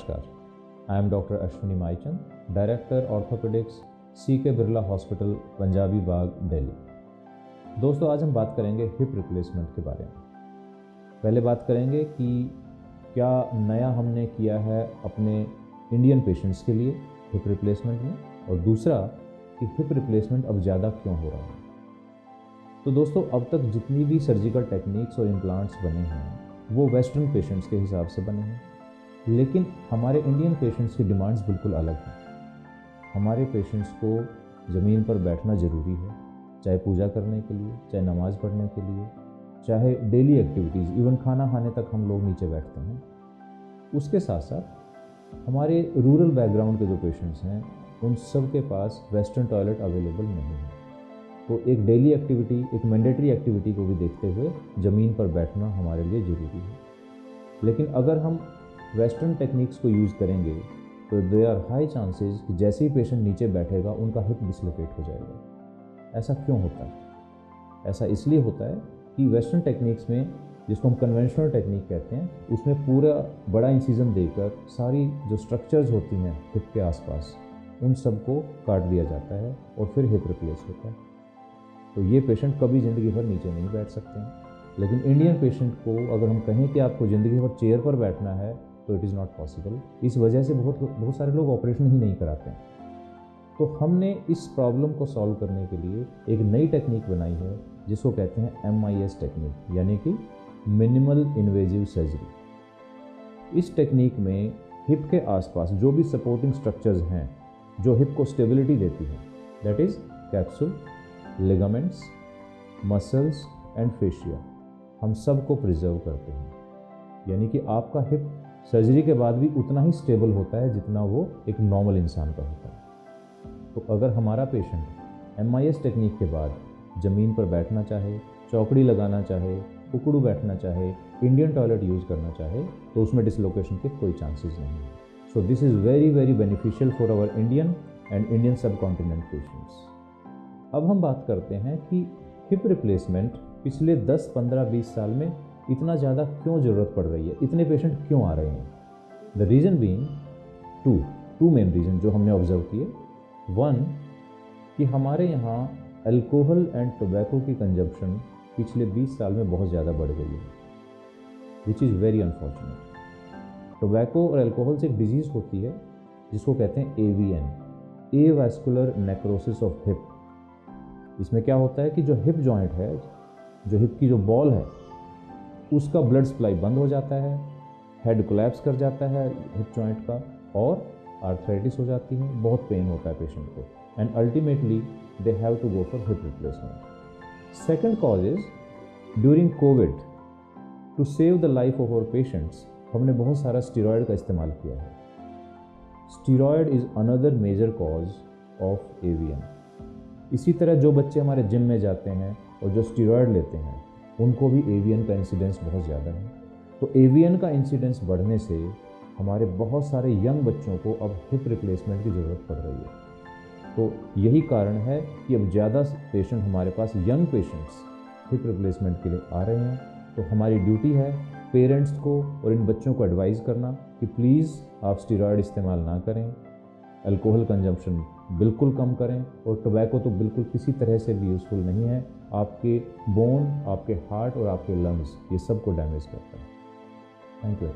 नमस्कार, I am doctor Ashwini Maichand, director orthopaedics, CK Birla hospital, Punjabi Bagh, Delhi. दोस्तों, आज हम बात करेंगे हिप रिप्लेसमेंट के बारे में। पहले बात करेंगे कि क्या नया हमने किया है अपने इंडियन पेशेंट्स के लिए हिप रिप्लेसमेंट में, और दूसरा कि हिप रिप्लेसमेंट अब ज़्यादा क्यों हो रहा है। तो दोस्तों, अब तक जितनी भी सर्जिकल टेक्निक्स और इम्प्लांट्स बने हैं वो वेस्टर्न पेशेंट्स के हिसाब से बने हैं, लेकिन हमारे इंडियन पेशेंट्स की डिमांड्स बिल्कुल अलग हैं। हमारे पेशेंट्स को ज़मीन पर बैठना ज़रूरी है, चाहे पूजा करने के लिए, चाहे नमाज़ पढ़ने के लिए, चाहे डेली एक्टिविटीज़, इवन खाना खाने तक हम लोग नीचे बैठते हैं। उसके साथ साथ हमारे रूरल बैकग्राउंड के जो पेशेंट्स हैं उन सब के पास वेस्टर्न टॉयलेट अवेलेबल नहीं है। तो एक डेली एक्टिविटी, एक मैंडेटरी एक्टिविटी को भी देखते हुए ज़मीन पर बैठना हमारे लिए ज़रूरी है। लेकिन अगर हम वेस्टर्न टेक्निक्स को यूज़ करेंगे तो देयर आर हाई चांसेस कि जैसे ही पेशेंट नीचे बैठेगा उनका हिप डिसलोकेट हो जाएगा। ऐसा क्यों होता है? ऐसा इसलिए होता है कि वेस्टर्न टेक्निक्स में, जिसको हम कन्वेंशनल टेक्निक कहते हैं, उसमें पूरा बड़ा इंसिजन देकर सारी जो स्ट्रक्चर्स होती हैं हिप के आसपास उन सबको काट दिया जाता है और फिर हिप रिप्लेस होता है। तो ये पेशेंट कभी ज़िंदगी भर नीचे नहीं बैठ सकते हैं। लेकिन इंडियन पेशेंट को अगर हम कहें कि आपको ज़िंदगी भर चेयर पर बैठना है तो इट इज़ नॉट पॉसिबल। इस वजह से बहुत सारे लोग ऑपरेशन ही नहीं कराते हैं। तो हमने इस प्रॉब्लम को सॉल्व करने के लिए एक नई टेक्निक बनाई है जिसको कहते हैं MIS टेक्निक, यानी कि मिनिमल इन्वेजिव सर्जरी। इस टेक्निक में हिप के आसपास जो भी सपोर्टिंग स्ट्रक्चर्स हैं जो हिप को स्टेबिलिटी देती हैं, that is capsule, ligaments, muscles and fascia, हम सब को प्रिजर्व करते हैं। यानी कि आपका हिप सर्जरी के बाद भी उतना ही स्टेबल होता है जितना वो एक नॉर्मल इंसान का होता है। तो अगर हमारा पेशेंट MIS टेक्निक के बाद ज़मीन पर बैठना चाहे, चौकड़ी लगाना चाहे, उकड़ू बैठना चाहे, इंडियन टॉयलेट यूज़ करना चाहे, तो उसमें डिसलोकेशन के कोई चांसेस नहीं है। So this is very very beneficial for our Indian and Indian subcontinent patients. अब हम बात करते हैं कि हिप रिप्लेसमेंट पिछले 10, 15, 20 साल में इतना ज़्यादा क्यों ज़रूरत पड़ रही है, इतने पेशेंट क्यों आ रहे हैं। The reason being two main reason जो हमने ऑब्जर्व किए। वन, कि हमारे यहाँ अल्कोहल एंड टोबैको की कंजप्शन पिछले 20 साल में बहुत ज़्यादा बढ़ गई है, which is very unfortunate. Tobacco और अल्कोहल से एक डिजीज़ होती है जिसको कहते हैं AVN, avascular necrosis of hip. इसमें क्या होता है कि जो हिप जॉइंट है, जो हिप की जो बॉल है, उसका ब्लड सप्लाई बंद हो जाता है, हेड कोलैप्स कर जाता है हिप जॉइंट का, और आर्थराइटिस हो जाती है, बहुत पेन होता है पेशेंट को, and ultimately they have to go for hip replacement. Second cause is during covid, to save the life of our patients, हमने बहुत सारा स्टीरॉयड का इस्तेमाल किया है। Steroid is another major cause of AVN। इसी तरह जो बच्चे हमारे जिम में जाते हैं और जो स्टीरॉयड लेते हैं उनको भी AVN का इंसिडेंस बहुत ज़्यादा है। तो AVN का इंसिडेंस बढ़ने से हमारे बहुत सारे यंग बच्चों को अब हिप रिप्लेसमेंट की ज़रूरत पड़ रही है। तो यही कारण है कि अब ज़्यादा पेशेंट हमारे पास, यंग पेशेंट्स, हिप रिप्लेसमेंट के लिए आ रहे हैं। तो हमारी ड्यूटी है पेरेंट्स को और इन बच्चों को एडवाइज़ करना कि प्लीज़ आप स्टीरॉयड इस्तेमाल ना करें, अल्कोहल कंजम्पशन बिल्कुल कम करें, और टोबैको तो बिल्कुल किसी तरह से भी यूज़फुल नहीं है। आपके बोन, आपके हार्ट और आपके लंग्स, ये सब को डैमेज करता है। Thank you.